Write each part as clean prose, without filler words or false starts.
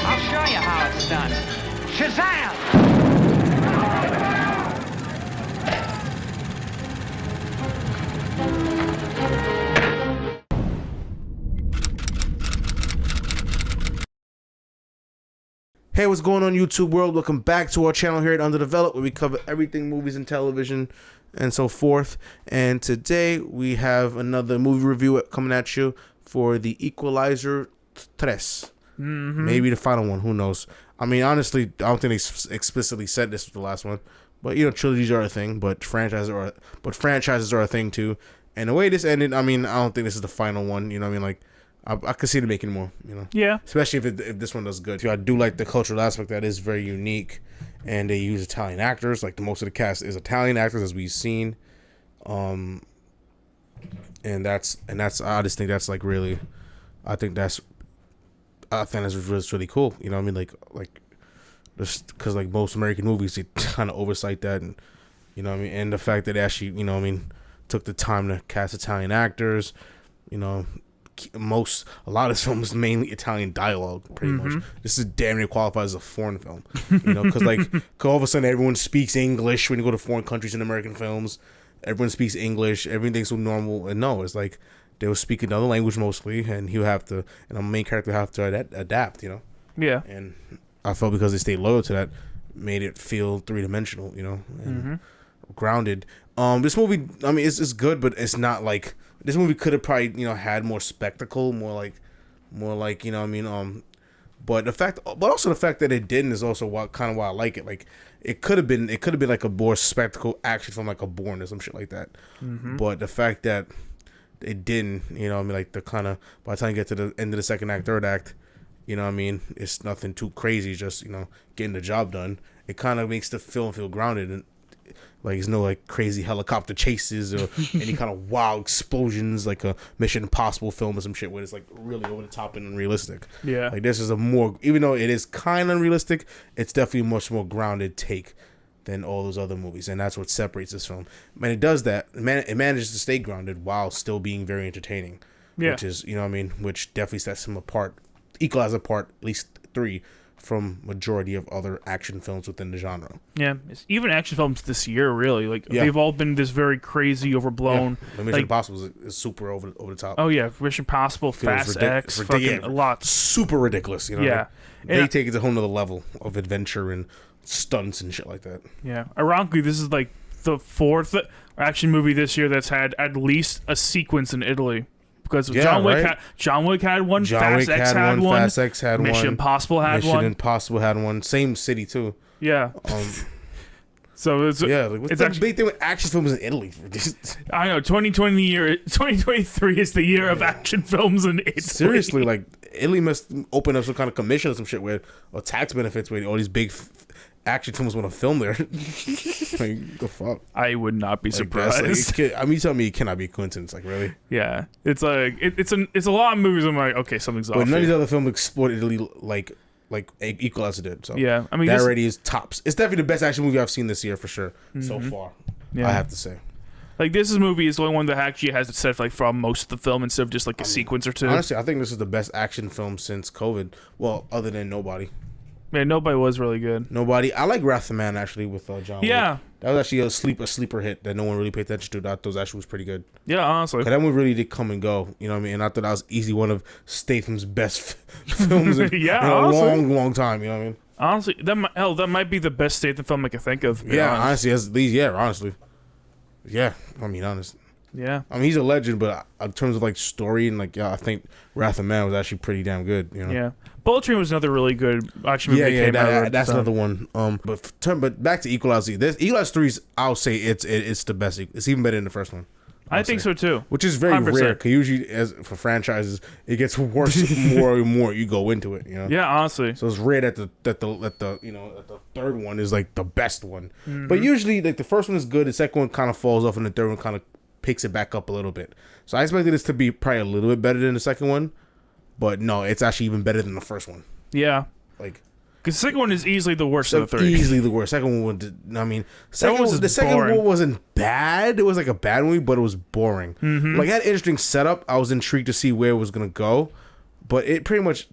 I'll show you how it's done. Shazam! Hey, what's going on, YouTube world? Welcome back to our channel here at Underdeveloped, where we cover everything movies and television and so forth. And today we have another movie review coming at you for the Equalizer 3. Maybe the final one, who knows? I mean, honestly, I don't think they explicitly said this was the last one, but you know, trilogies are a thing, but franchises are a thing too. And the way this ended, I mean, I don't think this is the final one. You know what I mean? Like, I could see them making more, you know. Yeah. Especially if this one does good. I do like the cultural aspect that is very unique, and they use Italian actors. Like, the most of the cast is Italian actors, as we've seen. And that's I just think that's like really, I think that's really cool. You know what I mean? Like just because like most American movies, they kind of oversight that, and you know what I mean. And the fact that they actually, you know what I mean, took the time to cast Italian actors, you know. A lot of this film is mainly Italian dialogue, pretty much. This is damn near qualified as a foreign film, you know, because like all of a sudden everyone speaks English when you go to foreign countries in American films. Everyone speaks English, everything's so normal, and no, it's like they will speak another language mostly, and and the main character have to adapt, you know. Yeah. And I felt because they stayed loyal to that, made it feel three-dimensional, you know, and grounded. This movie, I mean, it's good, but it's not like. This movie could have probably, you know, had more spectacle, more like, you know what I mean, but also the fact that it didn't is also why I like it. Like, it could have been like a more spectacle action film, like a Bourne or some shit like that. But the fact that it didn't, you know what I mean, like the kind of, by the time you get to the end of the second act, third act, you know what I mean, it's nothing too crazy, just, you know, getting the job done. It kind of makes the film feel grounded, and like there's no like crazy helicopter chases or any kind of wild explosions like a Mission Impossible film or some shit where it's like really over the top and unrealistic. Yeah. Like this is a more, even though it is kind of unrealistic, it's definitely a much more grounded take than all those other movies, and that's what separates this film. And it does that. It manages to stay grounded while still being very entertaining. Yeah. Which is, you know what I mean, which definitely sets him apart, Equalizer apart, at least 3. From majority of other action films within the genre. Yeah, even action films this year, really, like they've all been this very crazy, overblown. Yeah. Mission Impossible is super over the top. Oh yeah, Mission Impossible, Fast X, fucking a lot, super ridiculous. You know, yeah, they take it to a whole nother level of adventure and stunts and shit like that. Yeah, ironically, this is like the 4th action movie this year that's had at least a sequence in Italy. Because John Wick had one, Fast X had one, Mission Impossible had one. Mission Impossible had one. Same city too. Yeah. So it's what's the big thing with action films in Italy? I know 2023 is the year of action films in Italy. Seriously, like Italy must open up some kind of commission or some shit where or tax benefits where all these big action films want to film there. Like, the fuck? I would not be surprised. Like, I mean, you tell me it cannot be a coincidence. Like, really? Yeah. It's like it's a lot of movies. I'm like, okay, something's off. But none of these other films explore Italy like Equalizer did. So yeah, I mean, that already is tops. It's definitely the best action movie I've seen this year for sure so far. Yeah. I have to say. Like, this movie is the only one that actually has it set like from most of the film instead of just like a sequence or two. Honestly, I think this is the best action film since COVID. Well, other than Nobody. Man, Nobody was really good. Nobody. I like Wrath of Man actually with John Wick. Yeah. That was actually a sleeper hit that no one really paid attention to. That those actually was pretty good. Yeah, honestly. That one really did come and go. You know what I mean? And I thought that was easily one of Statham's best films in, in a long time. You know what I mean? Honestly, that might be the best Statham film I can think of. Yeah, honestly, honestly. Yeah, I mean, honest. Yeah. I mean, he's a legend, but in terms of like story and like, I think Wrath of Man was actually pretty damn good. You know? Yeah. Bullet Train was another really good action movie. That's another one. But back to Equalizer. Equalizer 3 is, I'll say it's the best. It's even better than the first one. I think so too. Which is very 100%. Rare because usually, as for franchises, it gets worse more and more you go into it. You know. Yeah, honestly. So it's rare that the third one is like the best one. But usually, like the first one is good, the second one kind of falls off, and the third one kind of picks it back up a little bit. So I expected this to be probably a little bit better than the second one, but no, it's actually even better than the first one. Yeah. Like, Because the second one is easily the worst of the three. Easily the worst. Second one, the second boring. one wasn't bad. It was like a bad movie, but it was boring. Like, it had an interesting setup. I was intrigued to see where it was gonna go, but it pretty much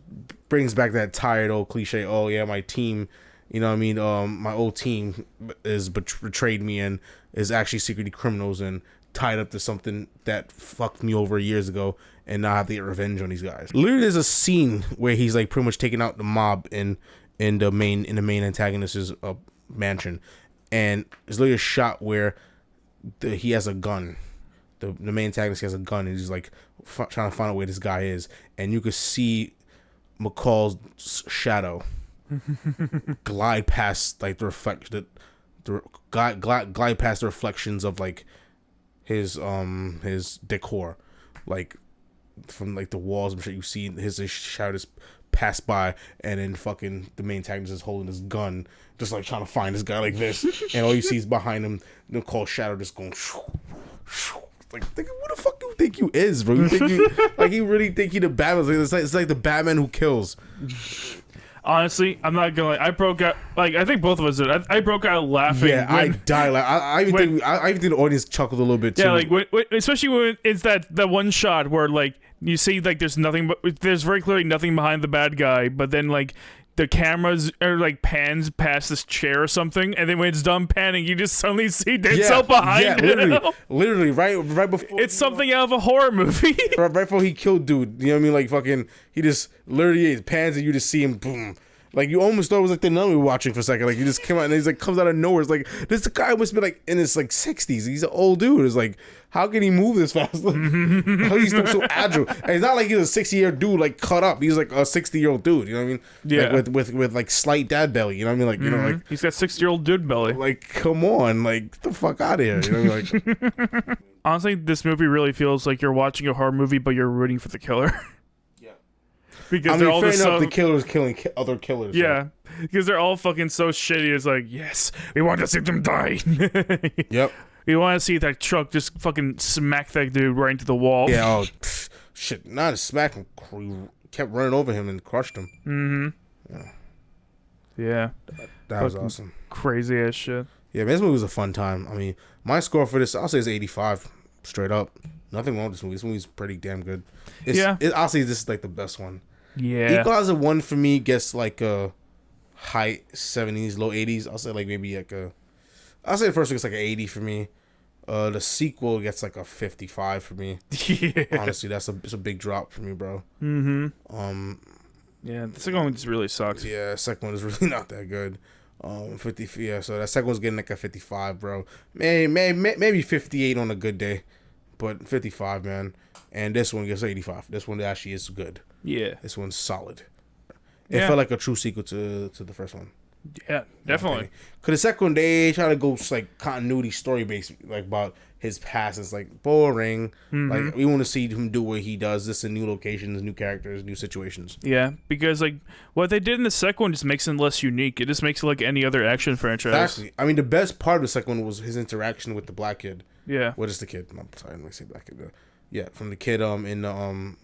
brings back that tired old cliche. Oh yeah, my team, you know what I mean? My old team is betrayed me and is actually secretly criminals and tied up to something that fucked me over years ago, and now I have to get revenge on these guys. Literally, there's a scene where he's like pretty much taking out the mob in the main antagonist's mansion, and there's literally a shot where he has a gun. The main antagonist has a gun, and he's like trying to find out where this guy is, and you could see McCall's shadow glide past like glide past the reflections of like his decor, like from like the walls and shit. You see his shadow just pass by, and then fucking the main antagonist is holding his gun, just like trying to find this guy like this, and all you see is behind him McCall's shadow just going like, what the fuck do you think you is, bro? You think you like, you really think you the Batman? It's like the Batman who kills. Honestly, I'm not gonna lie. I broke out. Like, I think both of us did. I broke out laughing. Yeah, I died. Like, I even think the audience chuckled a little bit too. Yeah, like especially when it's that one shot where like you see like there's very clearly nothing behind the bad guy, but then like the cameras are like pans past this chair or something, and then when it's done panning, you just suddenly see Denzel behind him. Literally, right before it's something out of a horror movie. right before he killed dude, you know what I mean? Like fucking, he just literally pans and you just see him, boom. Like, you almost thought it was like the nun we were watching for a second. Like, you just came out and he's like comes out of nowhere. It's like, this guy must be like in his like 60s. He's an old dude. It's like, how can he move this fast? Like, how he's so agile? And it's not like he's a 60-year dude like cut up. He's like a 60-year-old dude. You know what I mean? Yeah. Like, with like slight dad belly. You know what I mean? Like, you know, like he's got 60-year-old dude belly. Like, come on, like, get the fuck out of here. You know what I mean? Like, honestly, this movie really feels like you're watching a horror movie, but you're rooting for the killer. Because they're all fair enough, the killer's killing other killers. Yeah, because they're all fucking so shitty. It's like, yes, we want to see them die. Yep. We want to see that truck just fucking smack that dude right into the wall. Yeah, shit. Not a smack him. He kept running over him and crushed him. Yeah. That was awesome. Crazy ass shit. Yeah, man, this movie was a fun time. I mean, my score for this, I'll say, is 85. Straight up. Nothing wrong with this movie. This movie's pretty damn good. I'll say this is like the best one. Yeah. Equalizer 1 for me gets like a high 70s, low 80s. I'll say like maybe like I'll say the first one gets like an 80 for me. The sequel gets like a 55 for me. Yeah. Honestly, it's a big drop for me, bro. Yeah, the second one just really sucks. Yeah, the second one is really not that good. 50. Yeah, so that second one's getting like a 55, bro. Maybe 58 on a good day, but 55, man. And this one gets 85. This one actually is good. Yeah. This one's solid. It felt like a true sequel to the first one. Yeah, definitely. Because the second one, they try to go like continuity story based, like about his past. It's like boring. Like, we want to see him do what he does. This in new locations, new characters, new situations. Yeah, because like what they did in the second one just makes it less unique. It just makes it like any other action franchise. Exactly. I mean, the best part of the second one was his interaction with the black kid. Yeah. What is the kid? I'm sorry, I didn't say black kid. Yeah, from the kid in the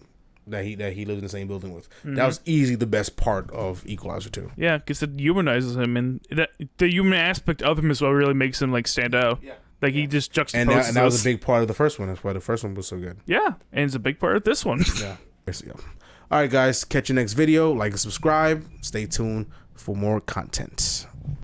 that he lived in the same building with. That was easily the best part of Equalizer 2. Yeah, because it humanizes him, and the human aspect of him is what really makes him like stand out. Yeah. Like, he just juxtaposes. And that was a big part of the first one. That's why the first one was so good. Yeah, and it's a big part of this one. Yeah. All right, guys. Catch you next video. Like and subscribe. Stay tuned for more content.